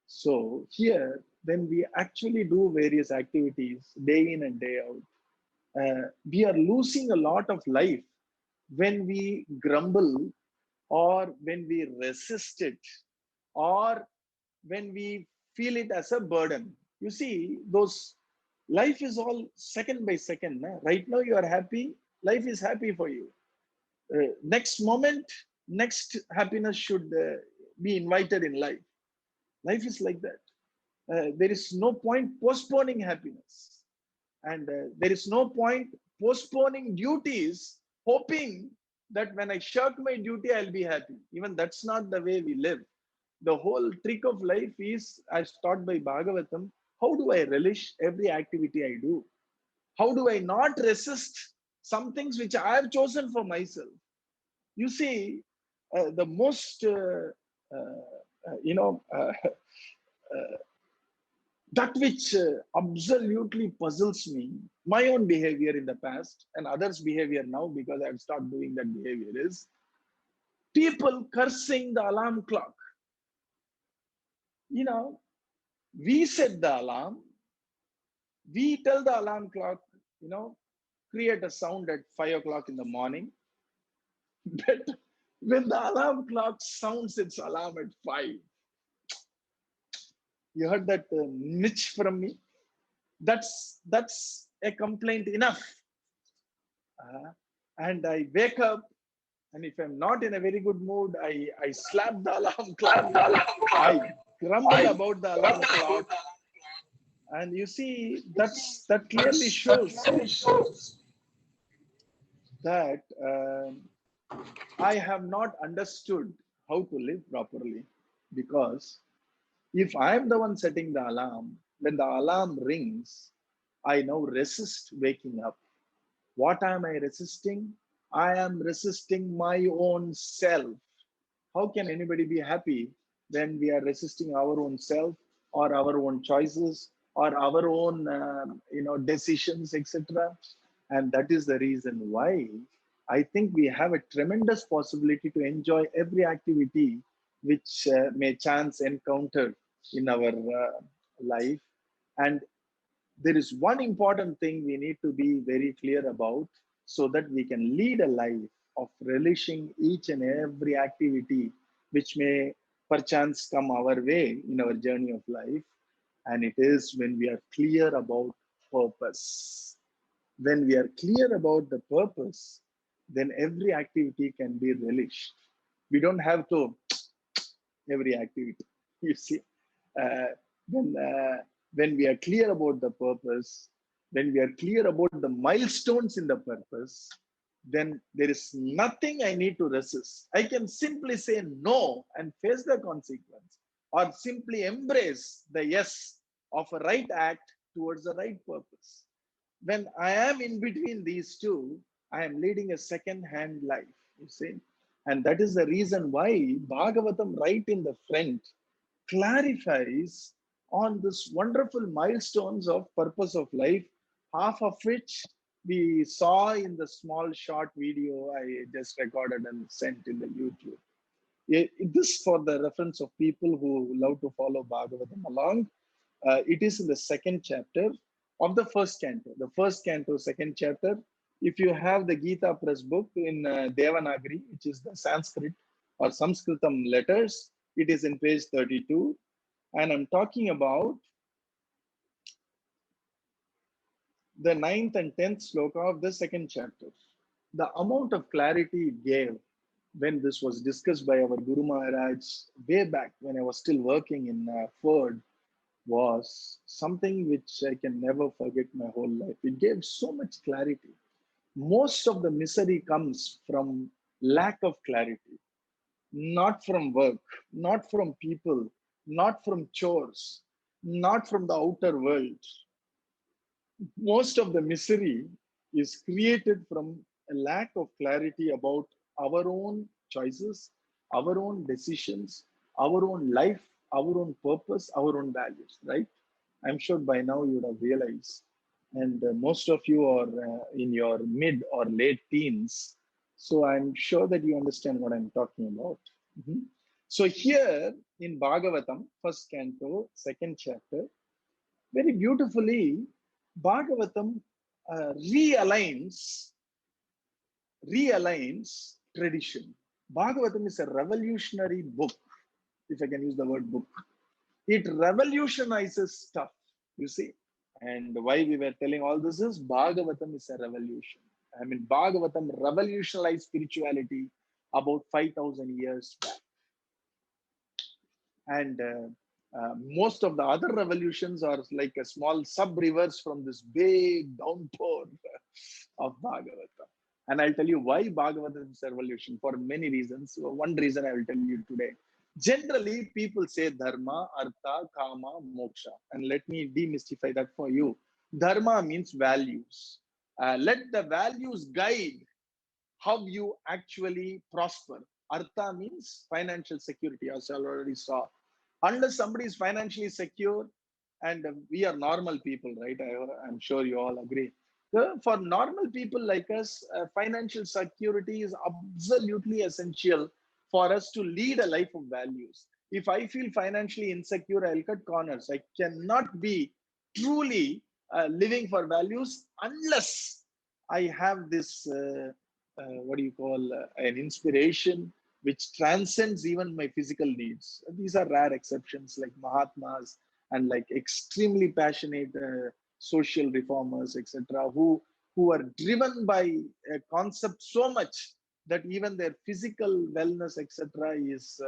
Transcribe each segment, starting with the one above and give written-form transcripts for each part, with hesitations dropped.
So here, when we actually do various activities day in and day out, we are losing a lot of life when we grumble, or when we resist it, or when we feel it as a burden. You see, those life is all second by second. Na? Right now you are happy, life is happy for you. Next moment, next happiness should be invited in life. Life is like that. There is no point postponing happiness, and there is no point postponing duties, hoping that when I shirk my duty, I'll be happy. Even that's not the way we live. The whole trick of life is, as taught by Bhagavatam, how do I relish every activity I do? How do I not resist some things which I have chosen for myself? You see, the most, you know, that which absolutely puzzles me, my own behavior in the past and others' behavior now, because I've started doing that behavior, is people cursing the alarm clock. You know, we set the alarm, we tell the alarm clock, you know, create a sound at 5 o'clock in the morning. But when the alarm clock sounds its alarm at 5, you heard that niche from me? That's a complaint enough. And I wake up, and if I'm not in a very good mood, I slap the alarm clock. I grumble about the alarm clock. And you see, that clearly shows that I have not understood how to live properly. Because if I am the one setting the alarm, when the alarm rings, I now resist waking up. What am I resisting? I am resisting my own self. How can anybody be happy when we are resisting our own self, or our own choices, or our own decisions, etc.? And that is the reason why I think we have a tremendous possibility to enjoy every activity which may chance encounter in our life. And there is one important thing we need to be very clear about, so that we can lead a life of relishing each and every activity which may perchance come our way in our journey of life. And it is when we are clear about purpose. When we are clear about the purpose, then every activity can be relished. We don't have to every activity. You see, uh, when uh, when we are clear about the purpose, when we are clear about the milestones in the purpose, then there is nothing I need to resist. I can simply say no and face the consequence, or simply embrace the yes of a right act towards the right purpose. When I am in between these two, I am leading a second hand life, you see. And that is the reason why Bhagavatam, right in the front, clarifies on this wonderful milestones of purpose of life, half of which we saw in the small short video I just recorded and sent in the YouTube. This for the reference of people who love to follow Bhagavatam along. It is in the second chapter of the first canto. The first canto, second chapter. If you have the Gita Press book in Devanagari, which is the Sanskrit or Sanskritam letters, it is in page 32. And I'm talking about the 9th and 10th sloka of the second chapter. The amount of clarity it gave when this was discussed by our Guru Maharaj way back when I was still working in Ford was something which I can never forget my whole life. It gave so much clarity. Most of the misery comes from lack of clarity, not from work, not from people, not from chores, not from the outer world. Most of the misery is created from a lack of clarity about our own choices, our own decisions, our own life, our own purpose, our own values, right? I'm sure by now you would have realized. And most of you are in your mid or late teens. So I'm sure that you understand what I'm talking about. Mhm. So here in Bhagavatam, first canto, second chapter, very beautifully, Bhagavatam realigns tradition. Bhagavatam is a revolutionary book, if I can use the word book. It revolutionizes stuff, you see. And why we were telling all this is Bhagavatam is a revolution. I mean, Bhagavatam revolutionized spirituality about 5,000 years back. And most of the other revolutions are like a small sub-rivers from this big downpour of Bhagavatam. And I'll tell you why Bhagavatam is a revolution for many reasons. So one reason I will tell you today. Generally, people say Dharma, Artha, Kama, Moksha. And let me demystify that for you. Dharma means values. Let the values guide how you actually prosper. Artha means financial security, as I already saw. Unless somebody is financially secure, and we are normal people, right? I'm sure you all agree. So for normal people like us, financial security is absolutely essential for us to lead a life of values. If I feel financially insecure, I'll cut corners. I cannot be truly living for values unless I have this, what do you call, an inspiration which transcends even my physical needs. These are rare exceptions like Mahatmas and like extremely passionate social reformers, etc., who are driven by a concept so much that even their physical wellness, etc., is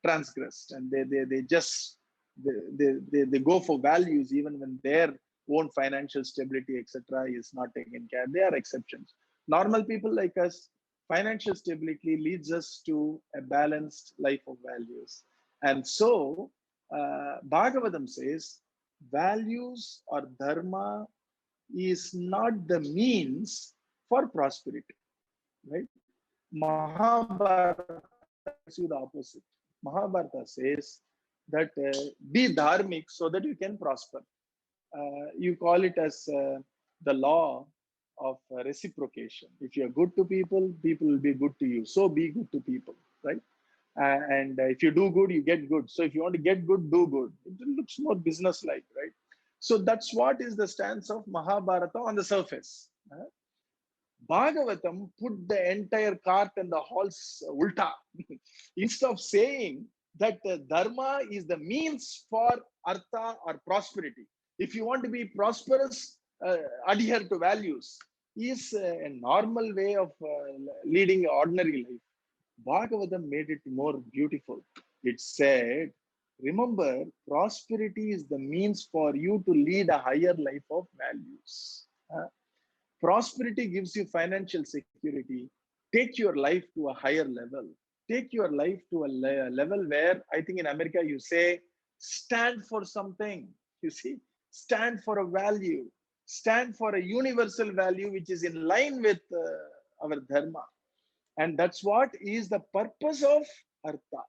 transgressed, and they just they go for values even when their own financial stability, etc., is not taken care. They are exceptions. Normal people like us, financial stability leads us to a balanced life of values. And so, Bhagavatam says, values or dharma is not the means for prosperity, right? Mahabharata tells you the opposite. Mahabharata says that be dharmic so that you can prosper. You call it as the law of reciprocation. If you're good to people, people will be good to you. So be good to people, right? And if you do good, you get good. So if you want to get good, do good. It looks more business-like, right? So that's what is the stance of Mahabharata on the surface. Bhagavatam put the entire cart and the horse ulta. Instead of saying that dharma is the means for artha or prosperity. If you want to be prosperous, adhere to values is a normal way of leading an ordinary life. Bhagavatam made it more beautiful. It said, remember, prosperity is the means for you to lead a higher life of values. Prosperity gives you financial security. Take your life to a higher level. Take your life to a level where, I think in America, you say, stand for something. You see, stand for a value, stand for a universal value which is in line with our dharma. And that's what is the purpose of Artha.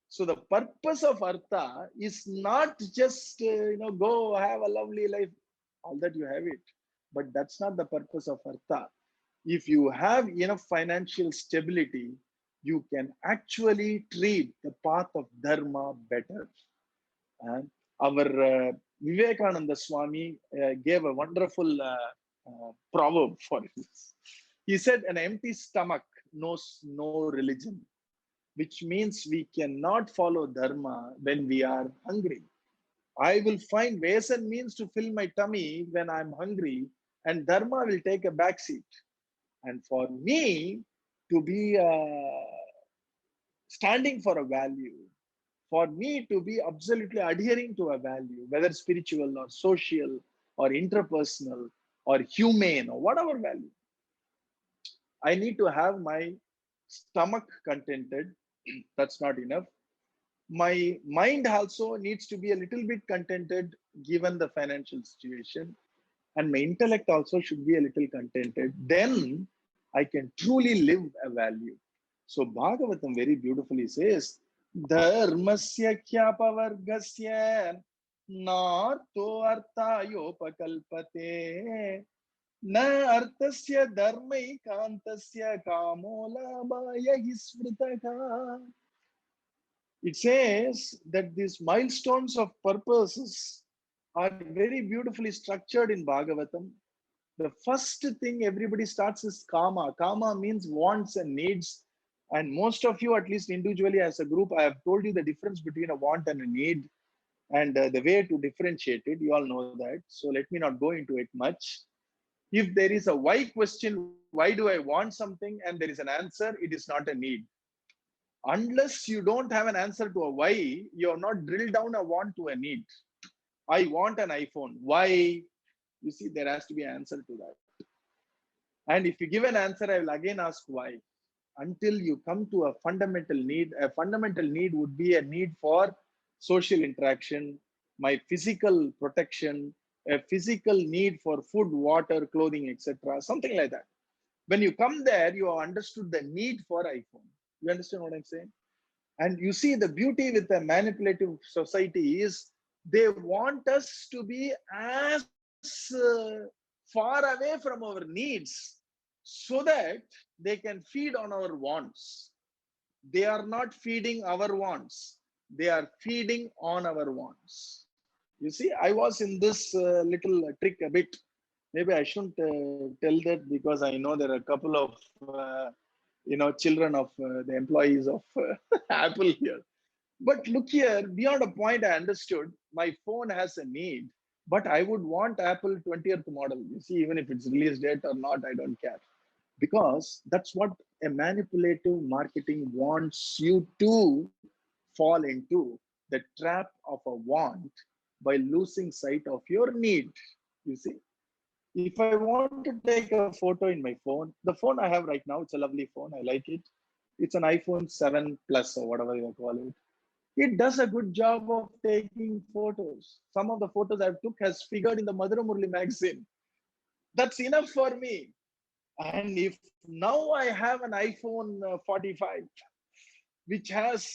So the purpose of Artha is not just, go have a lovely life, all that you have it. But that's not the purpose of Artha. If you have enough financial stability, you can actually treat the path of Dharma better. And our Vivekananda Swami gave a wonderful proverb for this. He said, an empty stomach knows no religion, which means we cannot follow Dharma when we are hungry. I will find ways and means to fill my tummy when I'm hungry, and Dharma will take a backseat. And for me to be standing for a value, for me to be absolutely adhering to a value, whether spiritual or social or interpersonal or humane or whatever value, I need to have my stomach contented. That's not enough. My mind also needs to be a little bit contented given the financial situation, and my intellect also should be a little contented. Then I can truly live a value. So Bhagavatam very beautifully says, Dharmasya kyapavargasya narto arthayopakalpate na artasya dharmaikantasya kamo labhaya hismritaka. It says that these milestones of purposes are very beautifully structured in Bhagavatam. The first thing everybody starts is karma. Karma means wants and needs. And most of you, at least individually as a group, I have told you the difference between a want and a need and the way to differentiate it. You all know that. So let me not go into it much. If there is a why question, why do I want something, and there is an answer, it is not a need. Unless you don't have an answer to a why, you have not drilled down a want to a need. I want an iPhone. Why? You see, there has to be an answer to that. And if you give an answer, I will again ask why. Until you come to a fundamental need would be a need for social interaction, my physical protection, a physical need for food, water, clothing, etc. Something like that. When you come there, you have understood the need for iPhone. You understand what I'm saying? And you see, the beauty with a manipulative society is they want us to be as far away from our needs so that they can feed on our wants. They are not feeding our wants, they are feeding on our wants. You see, I was in this little trick a bit. Maybe I shouldn't tell that because I know there are a couple of children of the employees of Apple here. But look here, beyond a point, I understood my phone has a need, but I would want Apple 20th model. You see, even if it's release date or not, I don't care. Because that's what a manipulative marketing wants you to fall into, the trap of a want by losing sight of your need. You see, if I want to take a photo in my phone, the phone I have right now, it's a lovely phone. I like it. It's an iPhone 7 Plus or whatever you call it. It does a good job of taking photos. Some of the photos I've took has figured in the Madhura Murli magazine. That's enough for me. And if now I have an iPhone 45, which has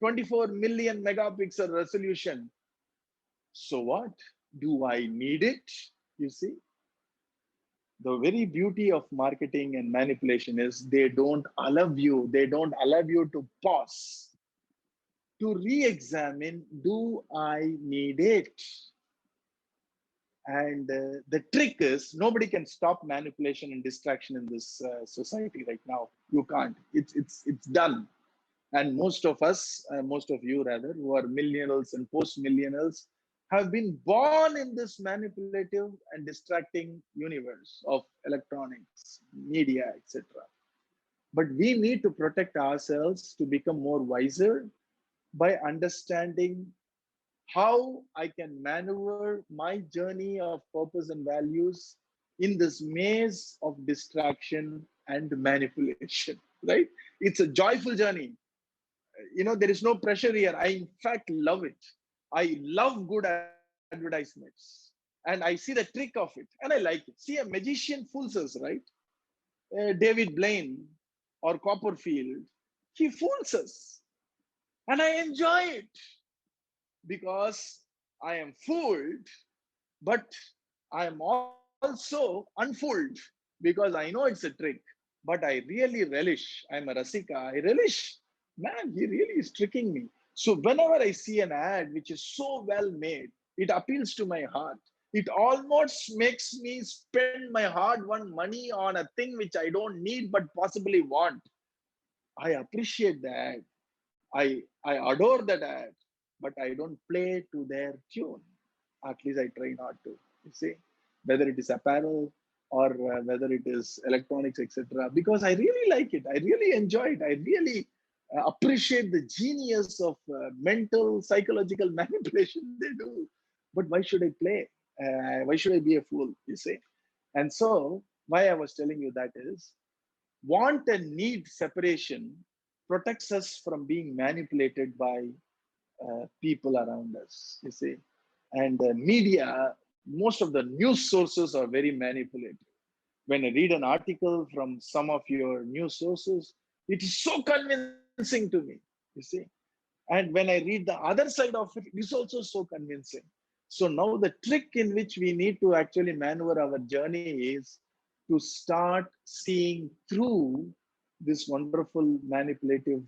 24 million megapixel resolution, so what? Do I need it? You see, the very beauty of marketing and manipulation is they don't allow you to pause, to re-examine, do I need it? And the trick is nobody can stop manipulation and distraction in this society right now. You can't. It's done. And most of us, most of you rather, who are millennials and post-millennials, have been born in this manipulative and distracting universe of electronics, media, etc. But we need to protect ourselves to become more wiser by understanding how I can maneuver my journey of purpose and values in this maze of distraction and manipulation, right? It's a joyful journey. There is no pressure here. I, in fact, love it. I love good advertisements. And I see the trick of it and I like it. See, a magician fools us, right? David Blaine or Copperfield, he fools us. And I enjoy it because I am fooled, but I am also unfooled because I know it's a trick. But I really relish. I'm a rasika. I relish. Man, he really is tricking me. So whenever I see an ad which is so well made, it appeals to my heart. It almost makes me spend my hard-won money on a thing which I don't need but possibly want. I appreciate that. I adore that ad, but I don't play to their tune. At least I try not to. You see, whether it is apparel or whether it is electronics, etc. Because I really like it. I really enjoy it. I really appreciate the genius of mental, psychological manipulation they do. But why should I play? Why should I be a fool? You see. And so, why I was telling you that is want and need separation protects us from being manipulated by people around us, you see. And media, most of the news sources are very manipulative. When I read an article from some of your news sources, it is so convincing to me, you see. And when I read the other side of it, it is also so convincing. So now the trick in which we need to actually maneuver our journey is to start seeing through this wonderful manipulative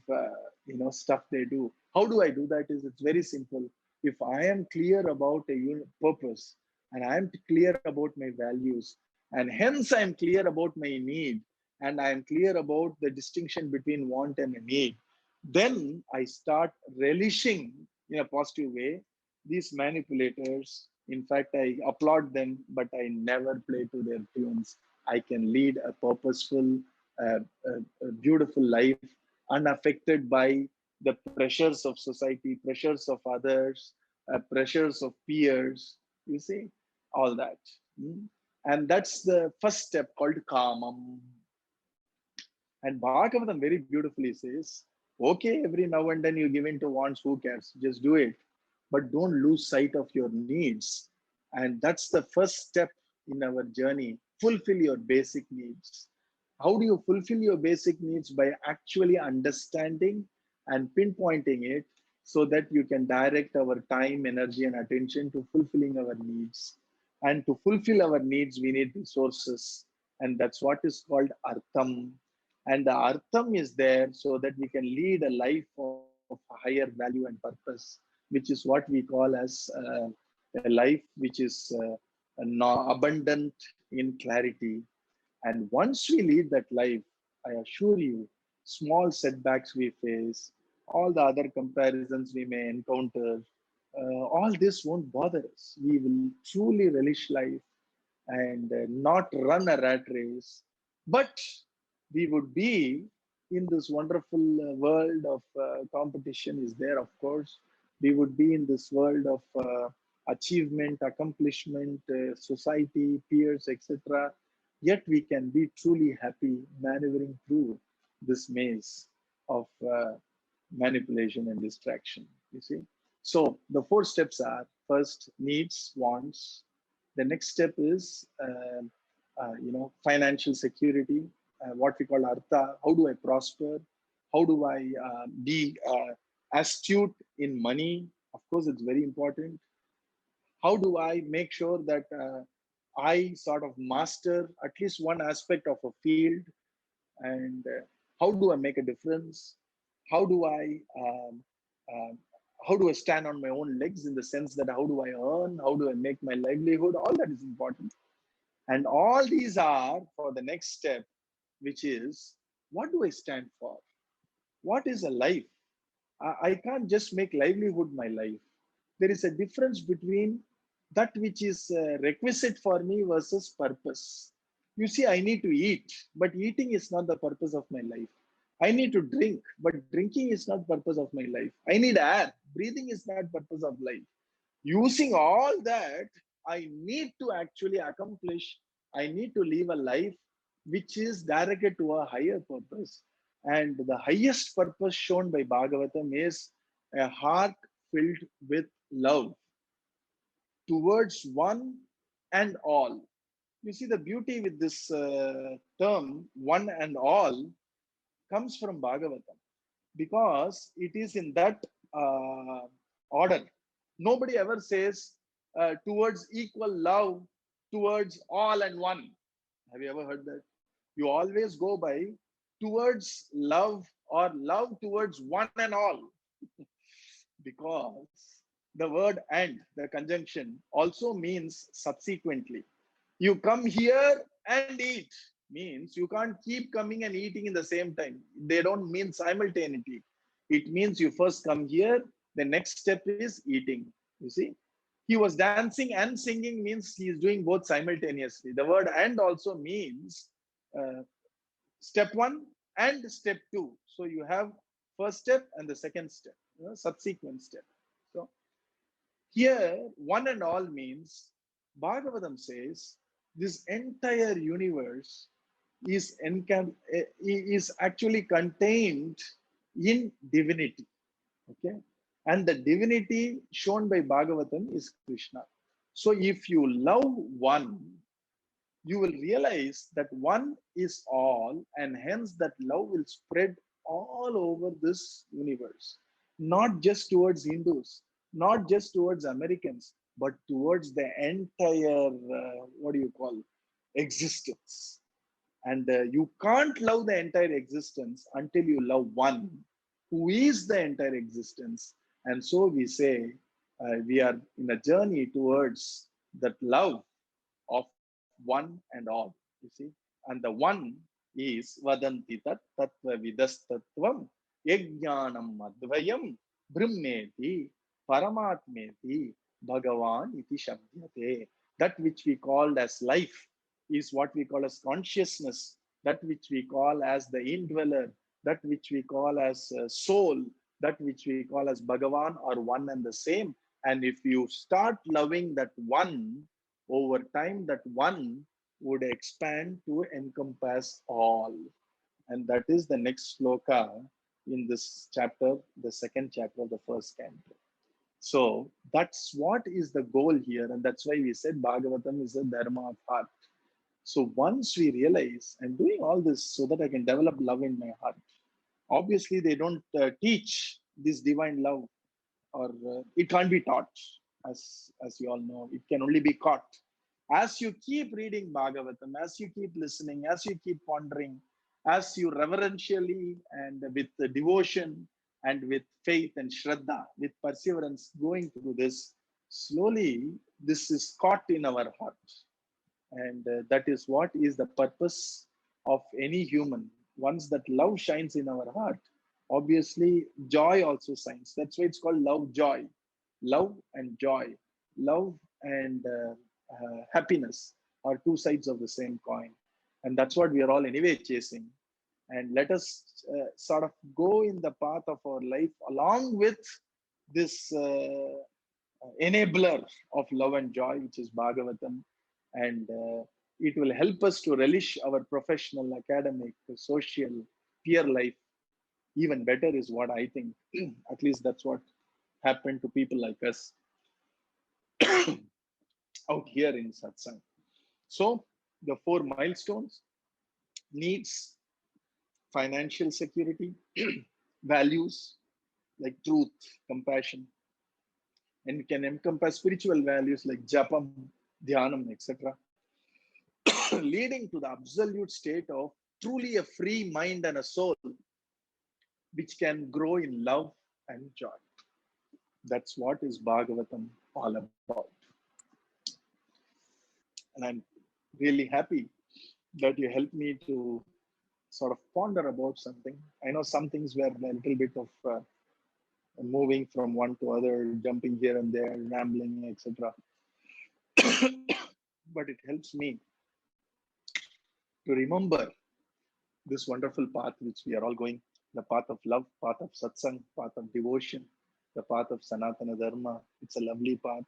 stuff they do. How do I do that? Is it's very simple. If I am clear about a purpose, and I am clear about my values, and hence I am clear about my need, and I am clear about the distinction between want and need, then I start relishing in a positive way these manipulators. In fact, I applaud them, but I never play to their tunes. I can lead a purposeful, a beautiful life, unaffected by the pressures of society, pressures of others, pressures of peers. You see, all that. Mm. And that's the first step called kamam. And Bhagavatam very beautifully says, okay, every now and then you give in to wants, who cares? Just do it. But don't lose sight of your needs. And that's the first step in our journey. Fulfill your basic needs. How do you fulfill your basic needs? By actually understanding and pinpointing it so that you can direct our time, energy, and attention to fulfilling our needs. And to fulfill our needs, we need resources. And that's what is called Artham. And the Artham is there so that we can lead a life of higher value and purpose, which is what we call as a life which is abundant in clarity. And once we lead that life, I assure you, small setbacks we face, all the other comparisons we may encounter, all this won't bother us. We will truly relish life and not run a rat race, but we would be in this wonderful world of competition is there, of course. We would be in this world of achievement, accomplishment, society, peers, etc. Yet we can be truly happy maneuvering through this maze of manipulation and distraction. You see? So the four steps are: first, needs, wants. The next step is, financial security, what we call Artha. How do I prosper? How do I be astute in money? Of course, it's very important. How do I make sure that I sort of master at least one aspect of a field? And how do I make a difference? How do I um, how do I stand on my own legs, in the sense that how do I earn? How do I make my livelihood? All that is important. And all these are for the next step, which is, what do I stand for? What is a life? I can't just make livelihood my life. There is a difference between that which is requisite for me versus purpose. You see, I need to eat, but eating is not the purpose of my life. I need to drink, but drinking is not purpose of my life. I need air. Breathing is not purpose of life. Using all that, I need to actually accomplish, I need to live a life which is directed to a higher purpose. And the highest purpose shown by Bhagavatam is a heart filled with love towards one and all. You see, the beauty with this term, one and all, comes from Bhagavatam, because it is in that order. Nobody ever says towards equal love, towards all and one. Have you ever heard that? You always go by towards love, or love towards one and all, because the word and, the conjunction, also means subsequently. You come here and eat, means you can't keep coming and eating in the same time. They don't mean simultaneity. It means you first come here, the next step is eating. You see, he was dancing and singing, means he is doing both simultaneously. The word and also means uh, step one and step two. So you have first step and the second step, subsequent step. So here, one and all means, Bhagavatam says, this entire universe is actually contained in divinity. Okay, and the divinity shown by Bhagavatam is Krishna. So if you love one, you will realize that one is all, and hence that love will spread all over this universe, not just towards Hindus, not just towards Americans, but towards the entire, what do you call, existence. And you can't love the entire existence until you love one who is the entire existence. And so we say we are in a journey towards that love of one and all, you see. And the one is Vadanti Tat Tattva Vidastatvam Yajnanam Advayam Brahmeti Paramatmeti Bhagavan Iti Shabdyate. That which we called as life is what we call as consciousness, that which we call as the indweller, that which we call as soul, that which we call as Bhagavan, are one and the same. And if you start loving that one, over time, that one would expand to encompass all. And that is the next sloka in this chapter, the second chapter of the first canto. So that's what is the goal here. And that's why we said Bhagavatam is a Dharma of heart. So once we realize I'm doing all this so that I can develop love in my heart, obviously they don't teach this divine love, or it can't be taught, as you all know. It can only be caught. As you keep reading Bhagavatam, as you keep listening, as you keep pondering, as you reverentially and with devotion and with faith and shraddha, with perseverance going through this, slowly this is caught in our heart. And that is what is the purpose of any human. Once that love shines in our heart, obviously joy also shines. That's why it's called love joy. Love and joy, love and happiness are two sides of the same coin. And that's what we are all anyway chasing. And let us sort of go in the path of our life along with this enabler of love and joy, which is Bhagavatam. And it will help us to relish our professional, academic, social, peer life even better, is what I think. At least that's what happened to people like us out here in Satsang. So the four milestones: needs, financial security, values like truth, compassion, and can encompass spiritual values like japam, dhyanam, etc., leading to the absolute state of truly a free mind and a soul which can grow in love and joy. That's what is Bhagavatam all about. And I'm really happy that you helped me to sort of ponder about something. I know some things were a little bit of moving from one to other, jumping here and there, rambling, etc. But it helps me to remember this wonderful path which we are all going, the path of love, path of satsang, path of devotion, the path of Sanatana Dharma. It's a lovely path.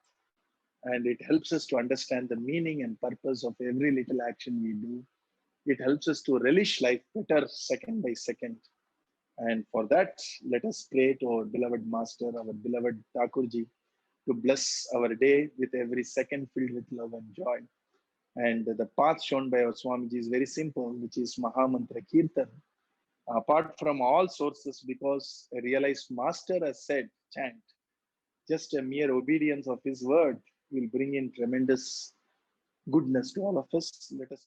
And it helps us to understand the meaning and purpose of every little action we do. It helps us to relish life better second by second. And for that, let us pray to our beloved Master, our beloved Thakurji, to bless our day with every second filled with love and joy. And the path shown by our Swamiji is very simple, which is Mahamantra Kirtan. Apart from all sources, because a realized Master has said, chant. Just a mere obedience of his word will bring in tremendous goodness to all of us. Let us